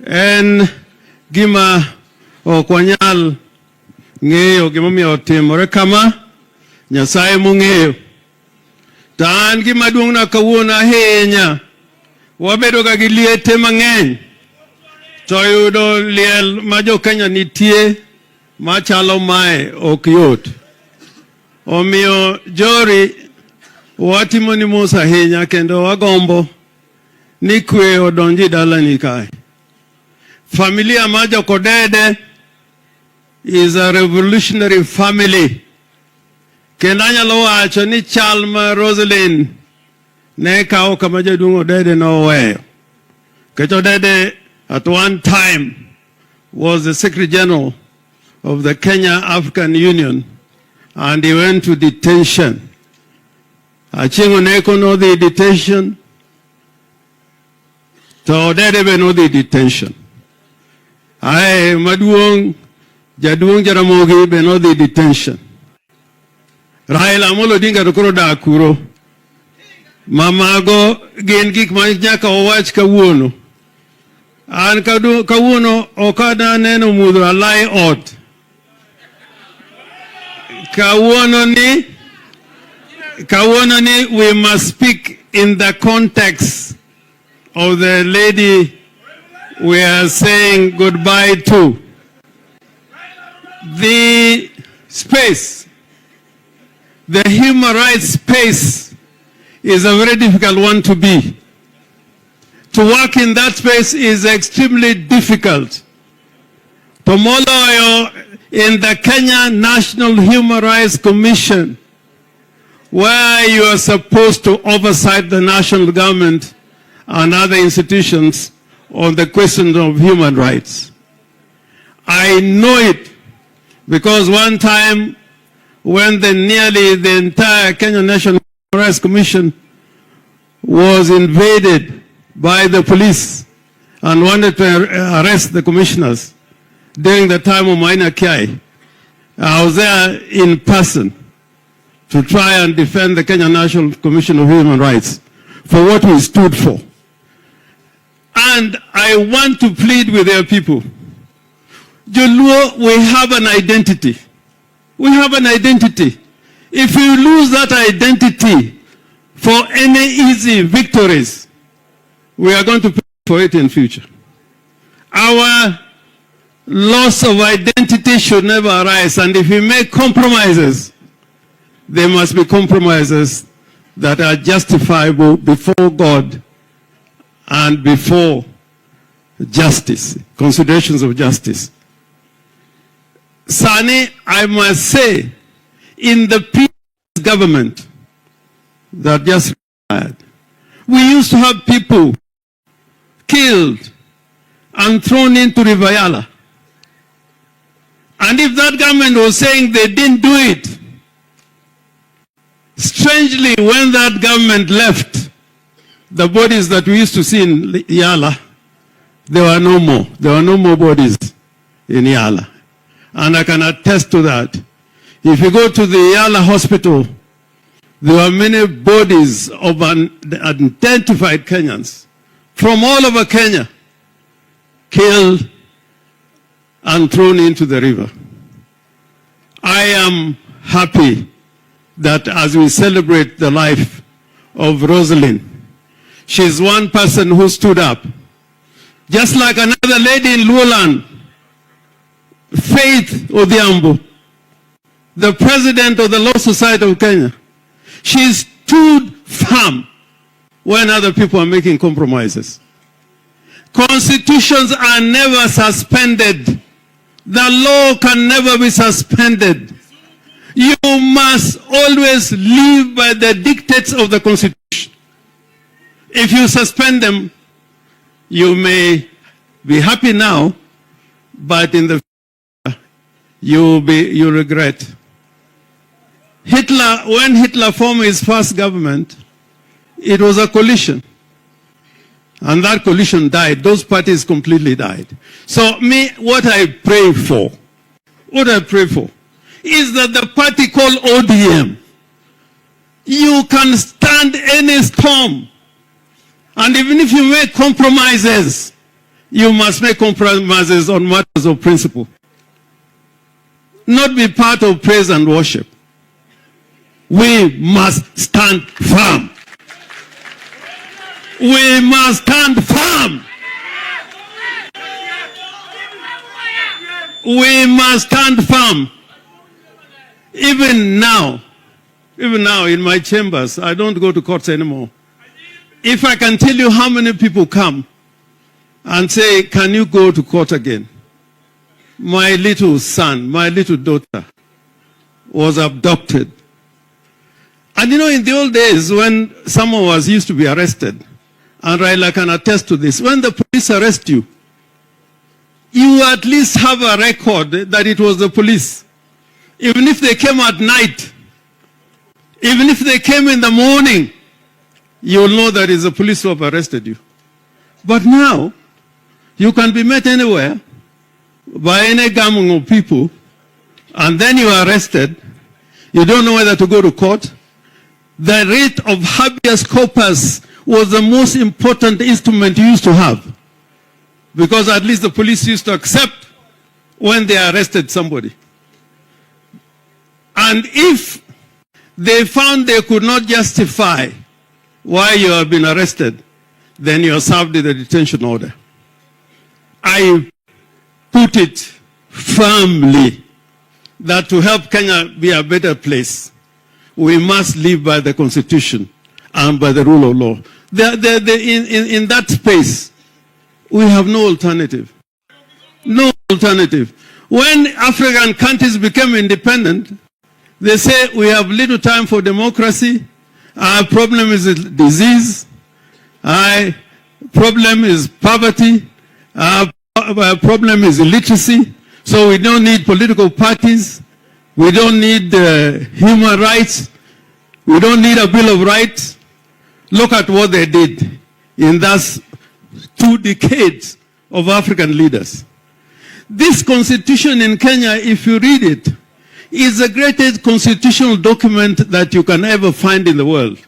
En gima okwanyal ng'eyo gimomiyo otimore kama, Nyasaye mong'eyo. Tan gima duong'na kawuono ahinya, wabedo ga gi liete mang'eny, to yudo liel ma jo Kenya nitie machalo mae ok yot. Omiyo jori watimo ni mos ahinya kendo wagombo ni kwe odonji dalani kae. Familia ma Jokodede is a revolutionary family. Kendo anyalo wacho ni chal ma Rosalyn ne kawo kama jaduong' Odede noweyo. Kech Odede at one time was the Secretary General of the Kenya African Union, and he went to detention. Achieng' Oneko no the detention, to Odede be no the detention. Ae jaduong' Jaramogi be no the detention. Raila Odinga to koro dak kuro. Mamago gin gik ma nyaka owach kawuono. An kawuono okada neno mudho alai ot. Kawuono ni we must speak in the context of the lady we are saying goodbye to. The space, the human rights space, is a very difficult one to be. To work in that space is extremely difficult. Tomoloyo in the Kenya National Human Rights Commission, where you are supposed to oversight the national government and other institutions on the question of human rights. I know it because one time when nearly the entire Kenya National Human Rights Commission was invaded by the police and wanted to arrest the commissioners during the time of Maina Kiai, I was there in person to try and defend the Kenya National Commission of Human Rights for what we stood for. And I want to plead with their people. Joluo, we have an identity. We have an identity. If we lose that identity for any easy victories, we are going to pay for it in future. Our loss of identity should never arise, and if we make compromises, they must be compromises that are justifiable before God and before justice, considerations of justice. Sani, I must say, in the previous government that just retired, we used to have people killed and thrown into River Yala. And if that government was saying they didn't do it, strangely, when that government left, the bodies that we used to see in Yala, there were no more. There were no more bodies in Yala. And I can attest to that. If you go to the Yala hospital, there were many bodies of unidentified Kenyans from all over Kenya, killed and thrown into the river. I am happy that as we celebrate the life of Rosalyn, she's one person who stood up. Just like another lady in Luoland, Faith Odhiambo, the president of the Law Society of Kenya, she stood firm when other people are making compromises. Constitutions are never suspended. The law can never be suspended. You must always live by the dictates of the Constitution. If you suspend them, you may be happy now, but in the future, you'll regret. When Hitler formed his first government, it was a coalition. And that coalition died. Those parties completely died. So what I pray for is that the party called ODM, you can stand any storm. And even if you make compromises, you must make compromises on matters of principle. Not be part of praise and worship. We must stand firm. We must stand firm. We must stand firm. Even now in my chambers, I don't go to courts anymore. If I can tell you how many people come and say, can you go to court again? My little son, my little daughter was abducted. And you know, in the old days when someone was used to be arrested, and Raila can attest to this, when the police arrest you, you at least have a record that it was the police. Even if they came at night, even if they came in the morning, you will know that it's the police who have arrested you. But now, you can be met anywhere by any gang of people, and then you are arrested. You don't know whether to go to court. The rate of habeas corpus was the most important instrument you used to have, because at least the police used to accept when they arrested somebody. And if they found they could not justify why you have been arrested, then you are served with a detention order. I put it firmly that to help Kenya be a better place, we must live by the Constitution and by the rule of law. In that space, we have no alternative. No alternative. When African countries became independent, they say we have little time for democracy. Our problem is disease. Our problem is poverty. Our problem is illiteracy. So we don't need political parties. We don't need human rights. We don't need a Bill of Rights. Look at what they did in those 2 decades of African leaders. This constitution in Kenya, if you read it, is the greatest constitutional document that you can ever find in the world.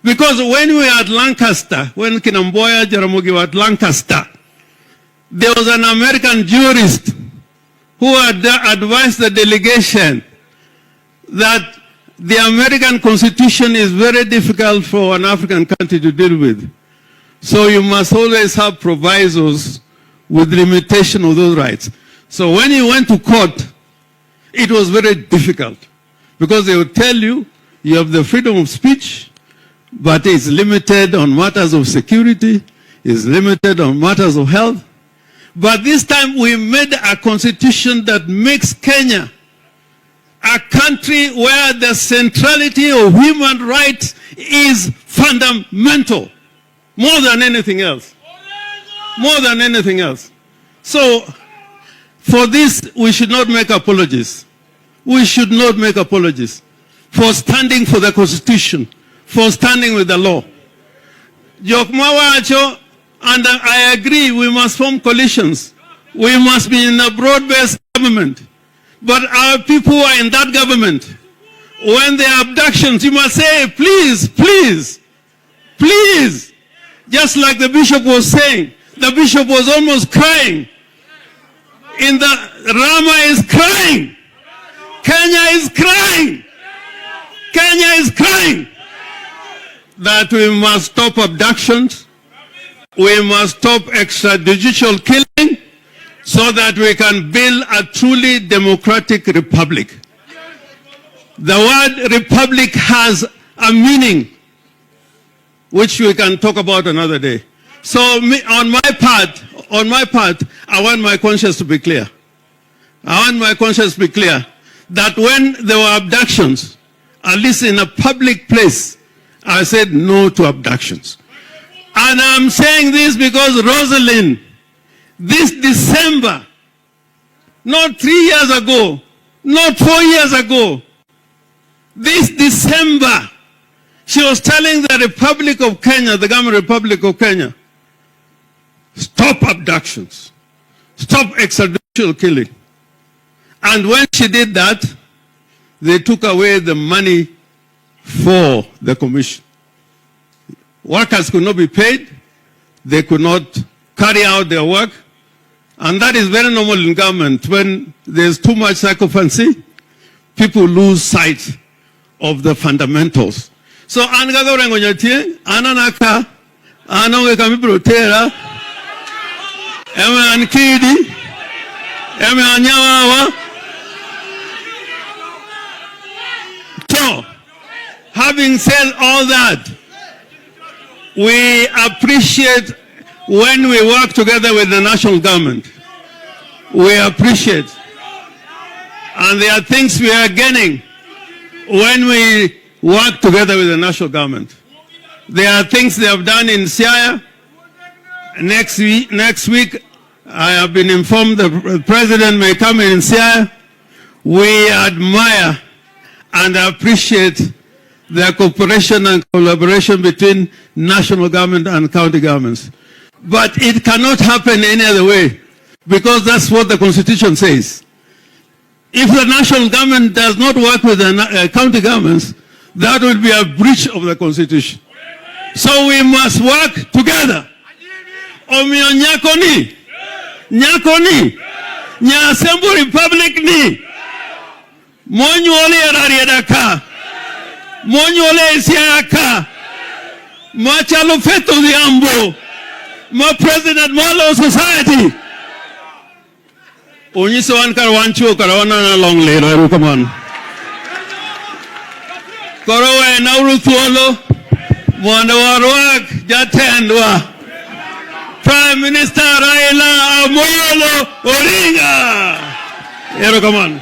Because when we were at Lancaster, when Kinamboya Jaramogi were at Lancaster, there was an American jurist who had advised the delegation that the American Constitution is very difficult for an African country to deal with. So you must always have provisos with limitation of those rights. So when he went to court, it was very difficult, because they would tell you, you have the freedom of speech, but it's limited on matters of security, it's limited on matters of health. But this time we made a constitution that makes Kenya a country where the centrality of human rights is fundamental, more than anything else. More than anything else. So, for this, we should not make apologies. We should not make apologies for standing for the Constitution, for standing with the law. Jokmawa Acho, and I agree, we must form coalitions. We must be in a broad-based government. But our people are in that government. When there are abductions, you must say, please, please, please. Just like the bishop was saying, the bishop was almost crying. Rama is crying. Kenya is crying. Kenya is crying. That we must stop abductions. We must stop extrajudicial killing, so that we can build a truly democratic republic. The word republic has a meaning, which we can talk about another day. So on my part, I want my conscience to be clear. I want my conscience to be clear that when there were abductions, at least in a public place, I said no to abductions. And I'm saying this because Rosalind, this December, not 3 years ago, not 4 years ago, this December, she was telling the Republic of Kenya, the Government Republic of Kenya, stop abductions, stop extrajudicial killing. And when she did that, they took away the money for the commission. Workers could not be paid. They could not carry out their work. And that is very normal in government. When there's too much sycophancy, people lose sight of the fundamentals. So, Governor Orengo nyotie, ananaka, anonge kami protera, eme ankidi, eme anyawawa. So, having said all that, we appreciate when we work together with the national government. We appreciate. And there are things we are gaining when we work together with the national government. There are things they have done in Siaya. Next week, I have been informed the President may come in Siaya. We admire and appreciate the cooperation and collaboration between national government and county governments. But it cannot happen any other way, because that's what the Constitution says. If the national government does not work with the county governments, that will be a breach of the Constitution. So we must work together. Omio nyakoni, nyakoni, nyasembu republic ni, monyole rariedaka, monyole isiaka, machalo feto di ambo, ma president malo society. Unyiso wan karawancho karawana na long later, come on. Korowe nauru tuolo, mwanda warwak jatendwa. Prime Minister Raila Odinga. Come on.